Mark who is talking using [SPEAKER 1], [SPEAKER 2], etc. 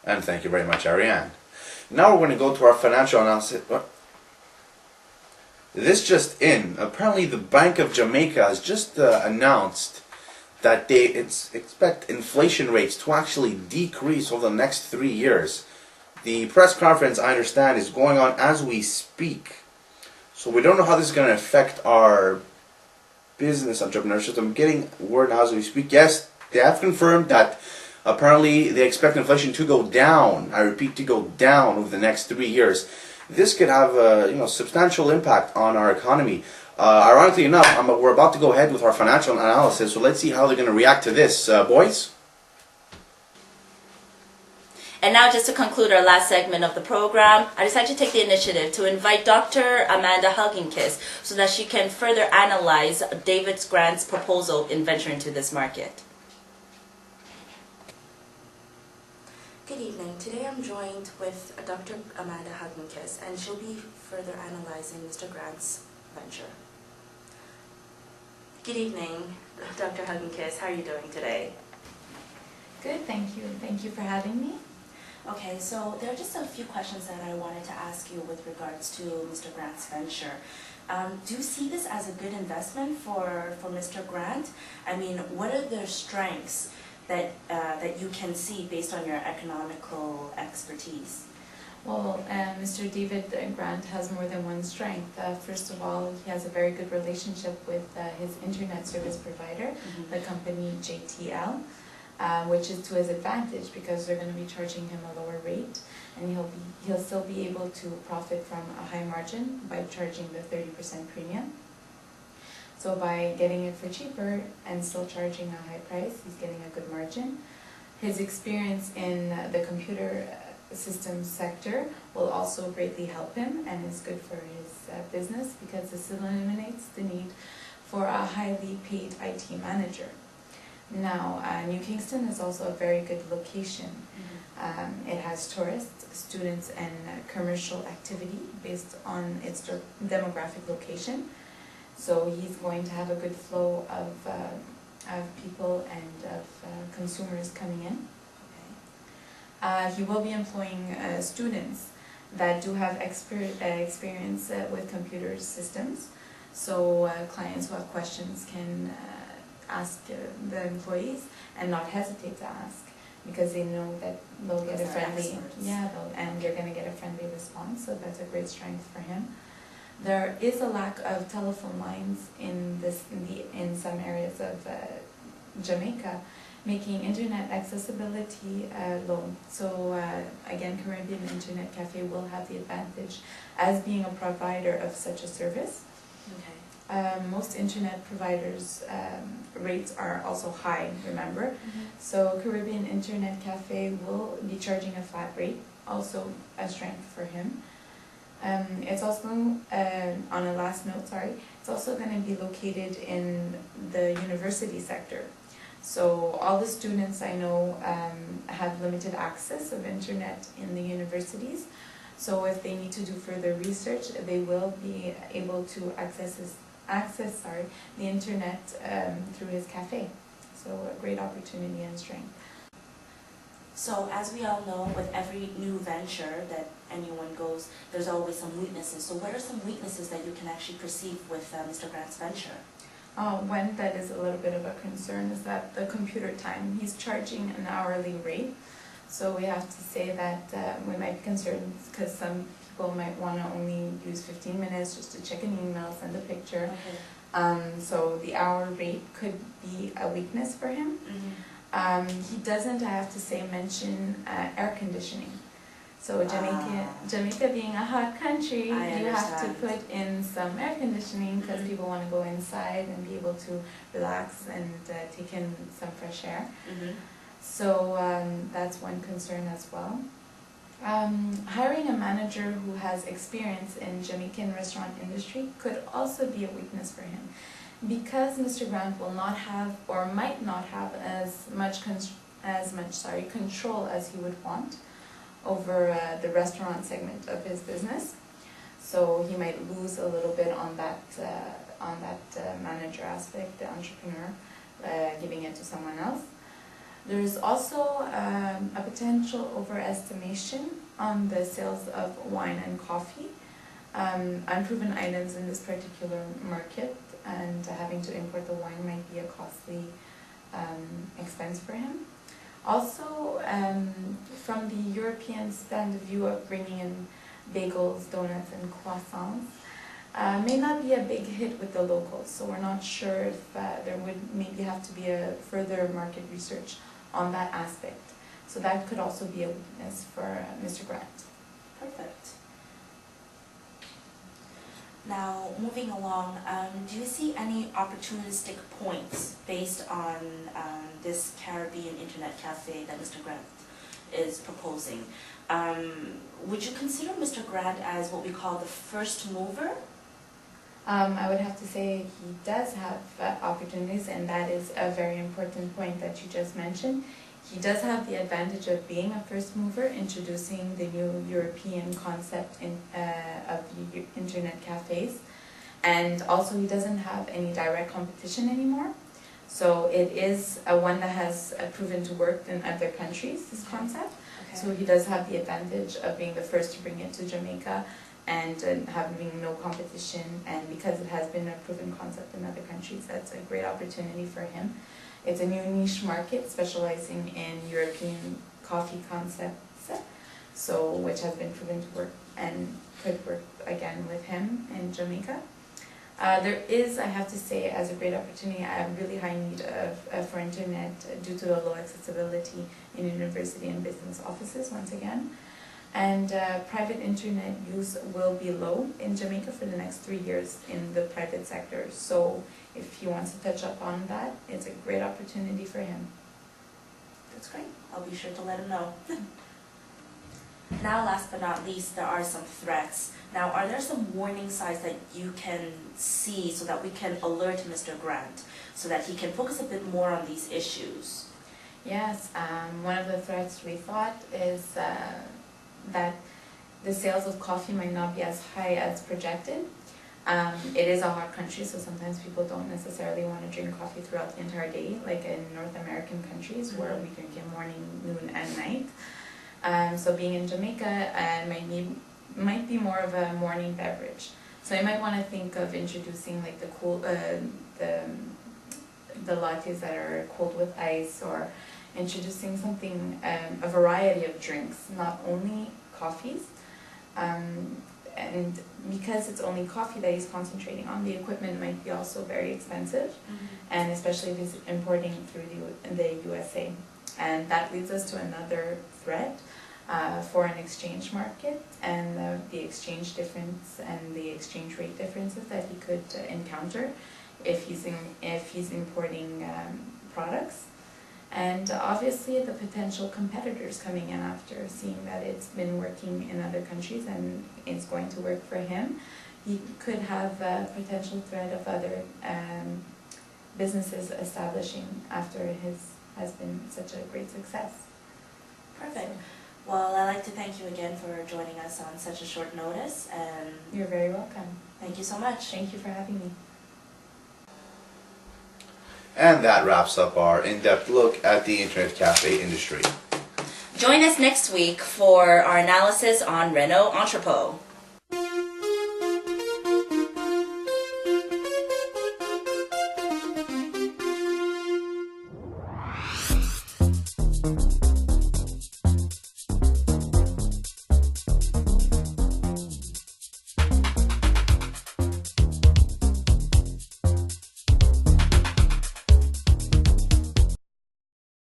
[SPEAKER 1] And thank you very much, Ariane. Now we're going to go to our financial analysis. This just in. Apparently the Bank of Jamaica has just announced that they expect inflation rates to actually decrease over the next 3 years. The press conference, I understand, is going on as we speak. So we don't know how this is going to affect our business entrepreneurship. I'm getting word now as we speak. Yes, they have confirmed that apparently they expect inflation to go down. I repeat, to go down over the next 3 years. This could have a substantial impact on our economy. Ironically enough, we're about to go ahead with our financial analysis, so let's see how they're going to react to this. Boys?
[SPEAKER 2] And now, just to conclude our last segment of the program, I decided to take the initiative to invite Dr. Amanda Huggingkiss so that she can further analyze David Grant's proposal in venturing into this market.
[SPEAKER 3] Good evening. Today I'm joined with Dr. Amanda Huggingkiss, and she'll be further analyzing Mr. Grant's venture. Good evening, Dr. Huggingkiss. How are you doing today?
[SPEAKER 4] Good, thank you. Thank you for having me.
[SPEAKER 3] Okay, so there are just a few questions that I wanted to ask you with regards to Mr. Grant's venture. Do you see this as a good investment for Mr. Grant? I mean, what are the strengths that you can see based on your economical expertise?
[SPEAKER 4] Well, Mr. David Grant has more than one strength. First of all, he has a very good relationship with his internet service provider, the company JTL, which is to his advantage because they're going to be charging him a lower rate, and he'll still be able to profit from a high margin by charging the 30% premium. So by getting it for cheaper and still charging a high price, he's getting a good margin. His experience in the computer systems sector will also greatly help him and is good for his business because this eliminates the need for a highly paid IT manager. Now, New Kingston is also a very good location. It has tourists, students, and commercial activity based on its demographic location. So he's going to have a good flow of people and of consumers coming in. He will be employing students that do have experience with computer systems. So clients who have questions can ask the employees and not hesitate to ask because they know that they'll get a friendly, and they're going to get a friendly response. So that's a great strength for him. There is a lack of telephone lines in some areas of Jamaica, making internet accessibility low. So again, Caribbean Internet Cafe will have the advantage as being a provider of such a service. Okay. Most internet providers' rates are also high, remember. So Caribbean Internet Cafe will be charging a flat rate, also a strength for him. It's also, on a last note, it's also going to be located in the university sector. So all the students I know have limited access of internet in the universities. So if they need to do further research, they will be able to access the internet through his cafe. So a great opportunity and strength.
[SPEAKER 3] So as we all know, with every new venture that anyone goes, there's always some weaknesses. So what are some weaknesses that you can actually perceive with Mr. Grant's venture?
[SPEAKER 4] One that is a little bit of a concern is that the computer time. He's charging an hourly rate. So we have to say that we might be concerned because some people might want to only use 15 minutes just to check an email, send a picture. Okay. So the hour rate could be a weakness for him. He doesn't, I have to say, mention air conditioning. So Jamaica being a hot country, you have to put in some air conditioning because people want to go inside and be able to relax and take in some fresh air. So that's one concern as well. Hiring a manager who has experience in Jamaican restaurant industry could also be a weakness for him. Because Mr. Grant will not have, or might not have, as much control as he would want over the restaurant segment of his business, so he might lose a little bit on that manager aspect, the entrepreneur, giving it to someone else. There's also a potential overestimation on the sales of wine and coffee, unproven items in this particular market, and having to import the wine might be a costly expense for him. Also, from the European stand of view of bringing in bagels, donuts, and croissants, may not be a big hit with the locals, so we're not sure if there would maybe have to be a further market research on that aspect. So that could also be a weakness for Mr. Grant.
[SPEAKER 3] Perfect. Now, moving along, do you see any opportunistic points based on this Caribbean internet cafe that Mr. Grant is proposing? Would you consider Mr. Grant as what we call the first mover?
[SPEAKER 4] I would have to say he does have opportunities, and that is a very important point that you just mentioned. He does have the advantage of being a first mover, introducing the new European concept of the internet cafes, and also he doesn't have any direct competition anymore. So it is one that has proven to work in other countries, this concept.
[SPEAKER 3] Okay.
[SPEAKER 4] So he does have the advantage of being the first to bring it to Jamaica, and having no competition, and because it has been a proven concept in other countries, that's a great opportunity for him. It's a new niche market specializing in European coffee concepts, so which has been proven to work and could work again with him in Jamaica. There is, I have to say, as a great opportunity, a really high need for internet due to the low accessibility in university and business offices once again. And private internet use will be low in Jamaica for the next 3 years in the private sector. So if he wants to touch up on that, it's a great opportunity for him.
[SPEAKER 3] That's great. I'll be sure to let him know. Now, last but not least, there are some threats. Now, are there some warning signs that you can see so that we can alert Mr. Grant so that he can focus a bit more on these issues?
[SPEAKER 4] Yes, one of the threats we thought is that the sales of coffee might not be as high as projected. It is a hot country, so sometimes people don't necessarily want to drink coffee throughout the entire day, like in North American countries where we drink it morning, noon, and night. So being in Jamaica might be more of a morning beverage. So you might want to think of introducing like the lattes that are cold with ice, or introducing something, a variety of drinks, not only coffees. And because it's only coffee that he's concentrating on, the equipment might be also very expensive, and especially if he's importing through the USA. And that leads us to another threat, foreign exchange market, and the exchange difference and the exchange rate differences that he could encounter if he's importing products. And obviously the potential competitors coming in after seeing that it's been working in other countries and it's going to work for him. He could have a potential threat of other businesses establishing after his has been such a great success.
[SPEAKER 3] Perfect. Well, I'd like to thank you again for joining us on such a short notice, and
[SPEAKER 4] You're very welcome.
[SPEAKER 3] thank you so much.
[SPEAKER 4] Thank you for having me.
[SPEAKER 1] And that wraps up our in-depth look at the internet cafe industry.
[SPEAKER 2] Join us next week for our analysis on Renault Entrepot.